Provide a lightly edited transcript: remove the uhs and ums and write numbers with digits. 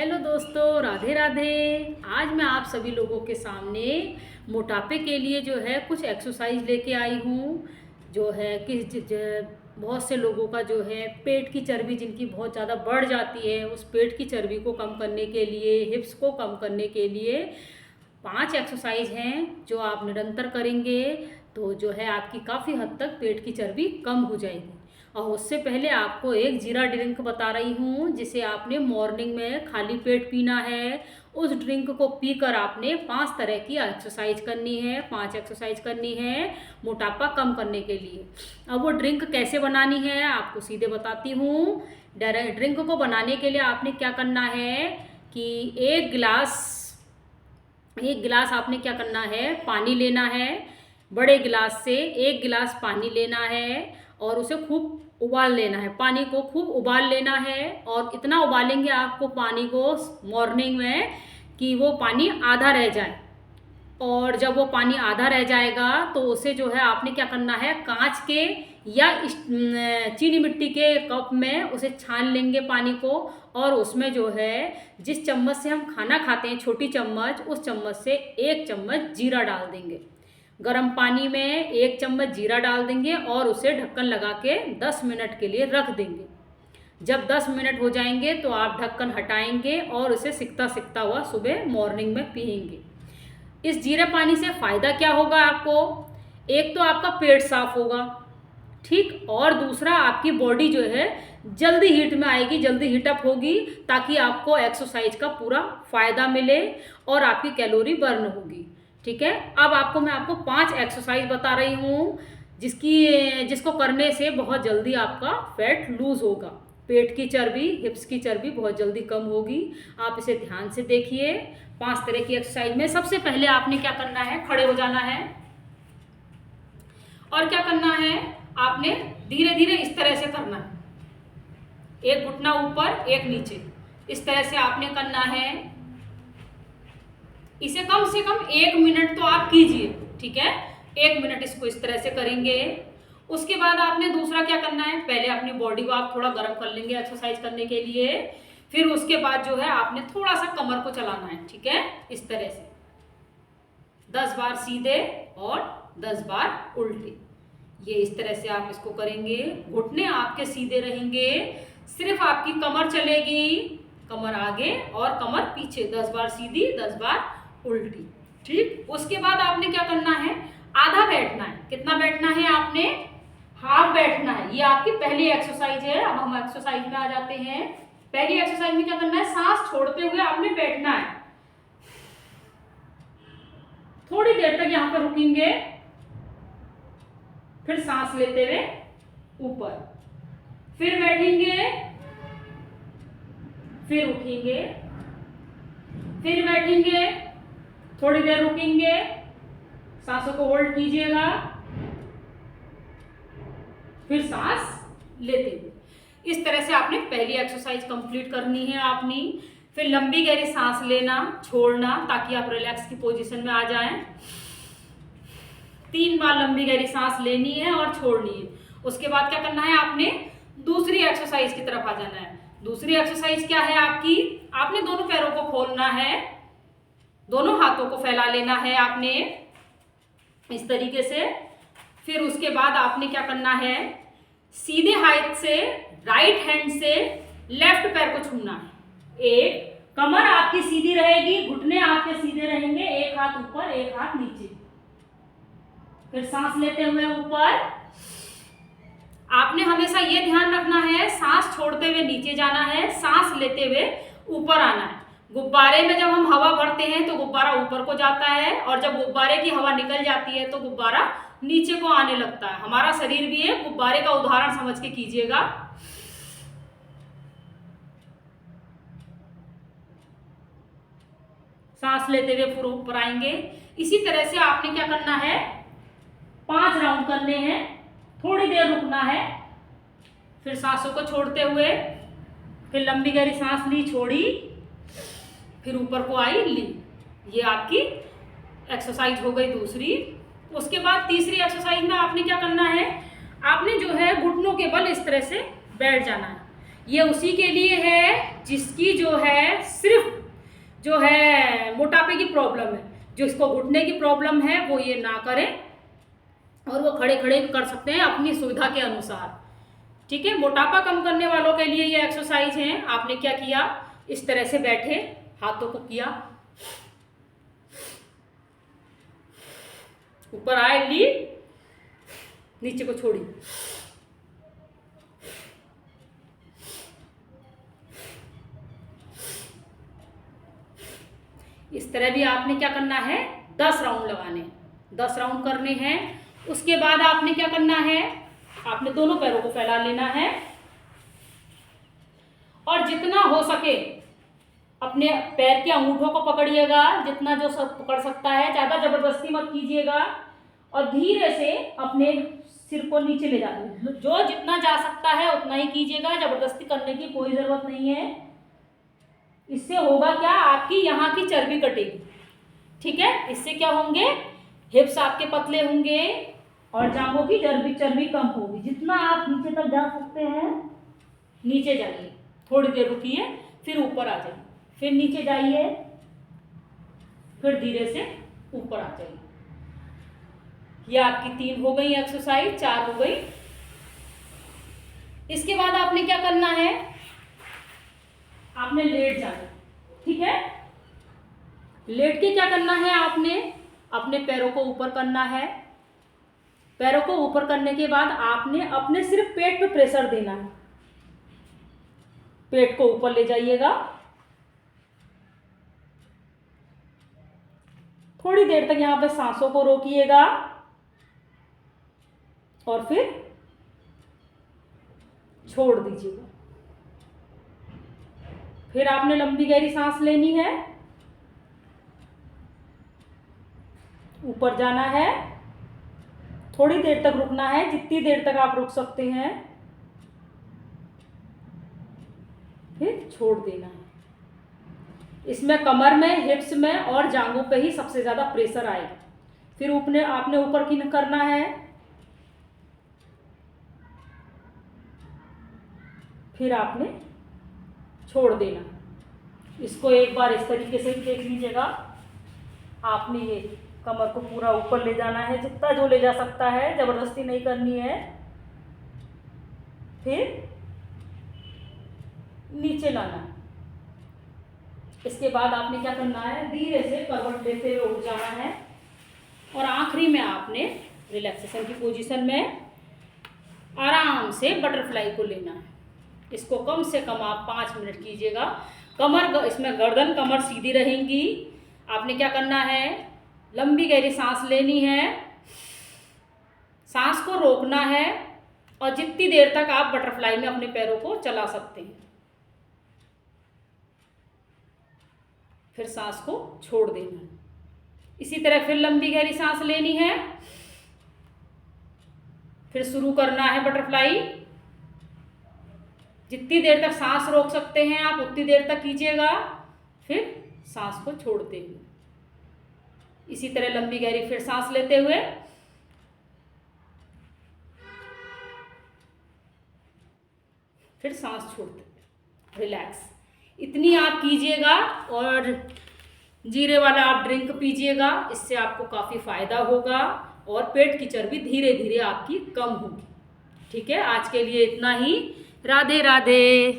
Hello दोस्तों, राधे राधे। आज मैं आप सभी लोगों के सामने मोटापे के लिए जो है कुछ एक्सरसाइज लेके आई हूँ। जो है कि बहुत से लोगों का जो है पेट की चर्बी जिनकी बहुत ज़्यादा बढ़ जाती है, उस पेट की चर्बी को कम करने के लिए, हिप्स को कम करने के लिए 5 एक्सरसाइज हैं जो आप निरंतर करेंगे तो जो है आपकी काफ़ी हद तक पेट की चर्बी कम हो जाएगी। और उससे पहले आपको एक जीरा ड्रिंक बता रही हूँ जिसे आपने मॉर्निंग में खाली पेट पीना है। उस ड्रिंक को पीकर आपने 5 तरह की एक्सरसाइज करनी है, 5 एक्सरसाइज करनी है मोटापा कम करने के लिए। अब वो ड्रिंक कैसे बनानी है आपको सीधे बताती हूँ। ड्रिंक को बनाने के लिए आपने क्या करना है कि एक गिलास आपने क्या करना है, पानी लेना है। बड़े गिलास से 1 गिलास पानी लेना है और उसे खूब उबाल लेना है। पानी को खूब उबाल लेना है और इतना उबालेंगे आपको पानी को मॉर्निंग में कि वो पानी आधा रह जाए। और जब वो पानी आधा रह जाएगा तो उसे जो है आपने क्या करना है, कांच के या चीनी मिट्टी के कप में उसे छान लेंगे पानी को। और उसमें जो है जिस चम्मच से हम खाना खाते हैं, छोटी चम्मच, उस चम्मच से 1 चम्मच जीरा डाल देंगे। गर्म पानी में 1 चम्मच जीरा डाल देंगे और उसे ढक्कन लगा के 10 मिनट के लिए रख देंगे। जब 10 मिनट हो जाएंगे तो आप ढक्कन हटाएंगे और उसे सिकता सिकता हुआ सुबह मॉर्निंग में पिएंगे। इस जीरे पानी से फ़ायदा क्या होगा आपको? एक तो आपका पेट साफ होगा, ठीक, और दूसरा आपकी बॉडी जो है जल्दी हीट में आएगी, जल्दी हीटअप होगी, ताकि आपको एक्सरसाइज का पूरा फ़ायदा मिले और आपकी कैलोरी बर्न होगी। ठीक है। अब मैं आपको 5 एक्सरसाइज बता रही हूँ जिसको करने से बहुत जल्दी आपका फैट लूज़ होगा। पेट की चर्बी, हिप्स की चर्बी बहुत जल्दी कम होगी। आप इसे ध्यान से देखिए। 5 तरह की एक्सरसाइज में सबसे पहले आपने क्या करना है, खड़े हो जाना है। और क्या करना है, आपने धीरे धीरे इस तरह से करना है, एक घुटना ऊपर एक नीचे, इस तरह से आपने करना है। इसे कम से कम 1 मिनट तो आप कीजिए, ठीक है। 1 मिनट इसको इस तरह से करेंगे। उसके बाद आपने दूसरा क्या करना है, पहले अपनी बॉडी को आप थोड़ा गर्म कर लेंगे एक्सरसाइज करने के लिए। फिर उसके बाद जो है आपने थोड़ा सा कमर को चलाना है, ठीक है, इस तरह से 10 बार सीधे और 10 बार उल्टे। ये इस तरह से आप इसको करेंगे। घुटने आपके सीधे रहेंगे, सिर्फ आपकी कमर चलेगी, कमर आगे और कमर पीछे। 10 बार सीधी, 10 बार उल्टी, ठीक। उसके बाद आपने क्या करना है, आधा बैठना है। कितना बैठना है आपने? हाफ बैठना है। ये आपकी पहली एक्सरसाइज है। अब हम एक्सरसाइज में आ जाते हैं। पहली एक्सरसाइज में क्या करना है, सांस छोड़ते हुए आपने बैठना है। थोड़ी देर तक यहां पर रुकेंगे, फिर सांस लेते हुए ऊपर, फिर बैठेंगे, फिर उठेंगे, फिर बैठेंगे, थोड़ी देर रुकेंगे, सांसों को होल्ड कीजिएगा, फिर सांस लेते हुए। इस तरह से आपने पहली एक्सरसाइज कंप्लीट करनी है आपने। फिर लंबी गहरी सांस लेना, छोड़ना, ताकि आप रिलैक्स की पोजीशन में आ जाएं। 3 बार लंबी गहरी सांस लेनी है और छोड़नी है। उसके बाद क्या करना है, आपने दूसरी एक्सरसाइज की तरफ आ जाना है। दूसरी एक्सरसाइज क्या है आपकी, आपने दोनों पैरों को खोलना है, दोनों हाथों को फैला लेना है आपने इस तरीके से। फिर उसके बाद आपने क्या करना है, सीधे हाथ से, राइट हैंड से लेफ्ट पैर को छूना है। एक, कमर आपकी सीधी रहेगी, घुटने आपके सीधे रहेंगे, एक हाथ ऊपर एक हाथ नीचे। फिर सांस लेते हुए ऊपर। आपने हमेशा ये ध्यान रखना है, सांस छोड़ते हुए नीचे जाना है, सांस लेते हुए ऊपर आना है। गुब्बारे में जब हम हवा भरते हैं तो गुब्बारा ऊपर को जाता है, और जब गुब्बारे की हवा निकल जाती है तो गुब्बारा नीचे को आने लगता है। हमारा शरीर भी एक गुब्बारे का उदाहरण समझ के कीजिएगा। सांस लेते हुए पूरा ऊपर आएंगे। इसी तरह से आपने क्या करना है, 5 राउंड करने हैं। थोड़ी देर रुकना है, फिर सांसों को छोड़ते हुए, फिर लंबी गहरी सांस ली, छोड़ी, फिर ऊपर को आई, ली। ये आपकी एक्सरसाइज हो गई दूसरी। उसके बाद तीसरी एक्सरसाइज में आपने क्या करना है, आपने जो है घुटनों के बल इस तरह से बैठ जाना है। ये उसी के लिए है जिसकी जो है सिर्फ जो है मोटापे की प्रॉब्लम है, जो इसको घुटने की प्रॉब्लम है, वो ये ना करें, और वो खड़े खड़े भी कर सकते हैं अपनी सुविधा के अनुसार। ठीक है, मोटापा कम करने वालों के लिए ये एक्सरसाइज है। आपने क्या किया, इस तरह से बैठे, हाथों को किया, ऊपर आए, ली, नीचे को छोड़ी, इस तरह भी आपने क्या करना है, 10 राउंड लगाने, 10 राउंड करने हैं। उसके बाद आपने क्या करना है, आपने दोनों पैरों को फैला लेना है और जितना हो सके अपने पैर के अंगूठों को पकड़िएगा, जितना जो सब पकड़ सकता है, ज़्यादा जबरदस्ती मत कीजिएगा, और धीरे से अपने सिर को नीचे ले जाइए। जो जितना जा सकता है उतना ही कीजिएगा, जबरदस्ती करने की कोई ज़रूरत नहीं है। इससे होगा क्या, आपकी यहाँ की चर्बी कटेगी। ठीक है, इससे क्या होंगे, हिप्स आपके पतले होंगे और जांघों की चर्बी कम होगी। जितना आप नीचे तक जा सकते हैं नीचे जाइए, थोड़ी देर रुकिए, फिर ऊपर आ जाइए, फिर नीचे जाइए, फिर धीरे से ऊपर आ जाइए। ये आपकी 3 हो गई एक्सरसाइज, 4 हो गई। इसके बाद आपने क्या करना है, आपने लेट जाना। ठीक है, लेट के क्या करना है, आपने अपने पैरों को ऊपर करना है। पैरों को ऊपर करने के बाद आपने अपने सिर्फ पेट पे प्रेशर देना है। पेट को ऊपर ले जाइएगा, थोड़ी देर तक यहाँ पे सांसों को रोकिएगा और फिर छोड़ दीजिएगा। फिर आपने लंबी गहरी सांस लेनी है, ऊपर जाना है, थोड़ी देर तक रुकना है, जितनी देर तक आप रुक सकते हैं, फिर छोड़ देना है। इसमें कमर में, हिप्स में और जांघों पे ही सबसे ज़्यादा प्रेशर आएगा। फिर आपने ऊपर की करना है, फिर आपने छोड़ देना। इसको एक बार इस तरीके से देख लीजिएगा। आपने ये कमर को पूरा ऊपर ले जाना है, जितना जो ले जा सकता है, जबरदस्ती नहीं करनी है। फिर नीचे लाना है। इसके बाद आपने क्या करना है, धीरे से करवट लेते हुए उठ जाना है और आखिरी में आपने रिलैक्सेशन की पोजीशन में आराम से बटरफ्लाई को लेना है। इसको कम से कम आप 5 मिनट कीजिएगा। कमर, इसमें गर्दन कमर सीधी रहेंगी। आपने क्या करना है, लंबी गहरी सांस लेनी है, सांस को रोकना है और जितनी देर तक आप बटरफ्लाई में अपने पैरों को चला सकते हैं, फिर सांस को छोड़ देना है। इसी तरह फिर लंबी गहरी सांस लेनी है, फिर शुरू करना है बटरफ्लाई। जितनी देर तक सांस रोक सकते हैं आप उतनी देर तक कीजिएगा, फिर सांस को छोड़ते हुए इसी तरह लंबी गहरी फिर सांस लेते हुए, फिर सांस छोड़ते हुए रिलैक्स। इतनी आप कीजिएगा और जीरे वाला आप ड्रिंक पीजिएगा, इससे आपको काफ़ी फ़ायदा होगा और पेट की चर्बी धीरे धीरे आपकी कम होगी। ठीक है, आज के लिए इतना ही। राधे राधे।